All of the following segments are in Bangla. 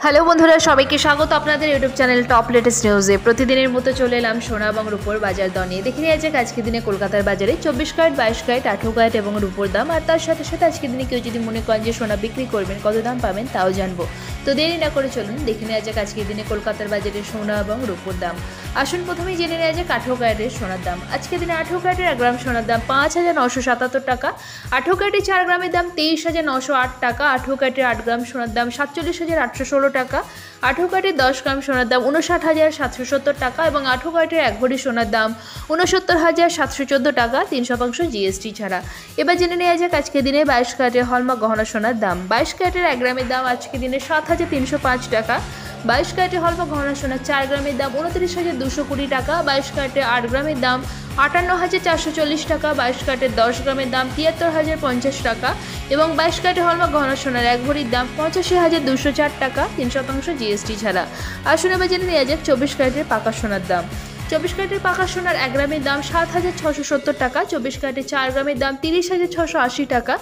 হ্যালো বন্ধুরা, সবাইকে স্বাগত আপনাদের ইউটিউব চ্যানেল টপ লেটেস্ট নিউজে। প্রতিদিনের মতো চলে এলাম সোনা এবং রূপোর বাজার দর নিয়ে। দেখে নিয়ে যাক আজকের দিনে কলকাতার বাজারে 24 ক্যারেট, 22 ক্যারেট, 18 ক্যারেট এবং রূপোর দাম। আর তার সাথে সাথে আজকের দিনে কেউ যদি মনে করেন যে সোনা বিক্রি করবেন, কত দাম পাবেন তাও জানবো। তো দেরি না করে চলুন দেখে নেওয়া যাক আজকের দিনে কলকাতার বাজারে সোনা এবং রূপোর দাম। আসুন প্রথমেই জেনে নেওয়া যাক 18 ক্যারেটের সোনার দাম। আজকের দিনে 18 ক্যারেটের 1 গ্রাম সোনার দাম 5,977 টাকা। 18 ক্যারেটের 4 গ্রামের দাম 23,908 টাকা। 18 ক্যারেটের 8 গ্রাম সোনার দাম 47,816 টাকা। 18 ক্যারেটের 10 গ্রাম সোনার দাম 59,770 টাকা এবং 18 ক্যারেটের 1 ভরি সোনার দাম 69,714 টাকা 3% জিএসটি ছাড়া। এবার জেনে নেওয়া যাক আজকের দিনে 22 ক্যারেটের হলমার্ক গহনা সোনার দাম। 22 ক্যারেটের 1 গ্রামের দাম আজকের দিনে 7,305 টাকা। 22 ক্যারেটের হলমার্ক গহনা সোনার 4 গ্রামের দাম 29,220 টাকা। 22 ক্যারেটের 8 গ্রামের দাম 58,440 টাকা। 22 ক্যারেটের 10 গ্রামের দাম 73,050 টাকা এবং 22 ক্যারেটের হলমার্ক গহনা সোনার 1 ভরির দাম 85,204 টাকা 3% জিএসটি ছাড়া। আসুন এবার জেনে নেওয়া যাক 24 ক্যারেটের পাকা সোনার দাম। 24 ক্যারেটের পাকা সোনার 1 গ্রামের দাম 7,670 টাকা। 24 ক্যারেটের 4 গ্রামের দাম 30,680 টাকা।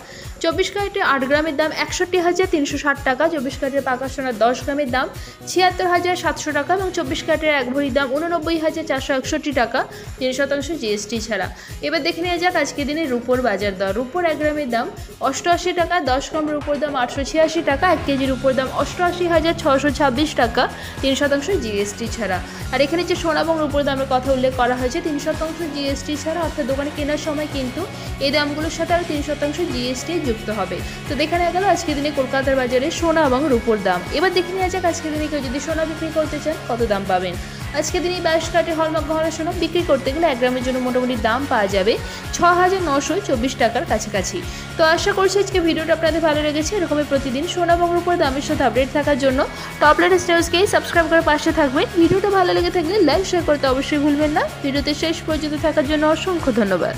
24 ক্যারেটের 8 গ্রামের দাম 61,360 টাকা। 24 ক্যারেটের পাকা সোনার 10 গ্রামের দাম 76,700 টাকা এবং 24 ক্যারেটের 1 ভরির দাম 89,461 টাকা 3% জিএসটি ছাড়া। এবার দেখে নেওয়া যাক আজকের দিনে রূপোর বাজার দর। রূপোর 1 গ্রামের দাম 88 টাকা। 10 গ্রাম রূপোর দাম 886 টাকা। 1 কেজি রূপোর দাম 88,626 টাকা 3% জিএসটি ছাড়া। আর এখানে যে সোনা এবং রূপোর দামের কথা উল্লেখ করা হয়েছে 3% জিএসটি ছাড়া, অর্থাৎ দোকানে কেনার সময় কিন্তু এই দামগুলোর সাথে আরও 3% জিএসটি যুক্ত হবে। তো দেখে নেওয়া গেল আজকের দিনে কলকাতার বাজারে সোনা এবং রূপোর দাম। এবার দেখে নেওয়া যাক আজকের দিনে কেউ যদি সোনা বিক্রি করতে চান কত দাম পাবেন। আজকের দিনে 22 ক্যারেটের হলমার্ক গহনা সোনা বিক্রি করতে গেলে 1 গ্রামের জন্য মোটামুটি দাম পাওয়া যাবে 6,924 টাকার কাছাকাছি। তো আশা করছি আজকে ভিডিওটা আপনাদের ভালো লেগেছে। এরকমই প্রতিদিন সোনা এবং রূপোর দামের সাথে আপডেট থাকার জন্য টপ লেটেস্ট নিউজকে সাবস্ক্রাইব করে পাশে থাকবেন। ভিডিওটা ভালো লেগে থাকলে লাইক শেয়ার করতে অবশ্যই ভুলবেন না। ভিডিওতে শেষ পর্যন্ত থাকার জন্য অসংখ্য ধন্যবাদ।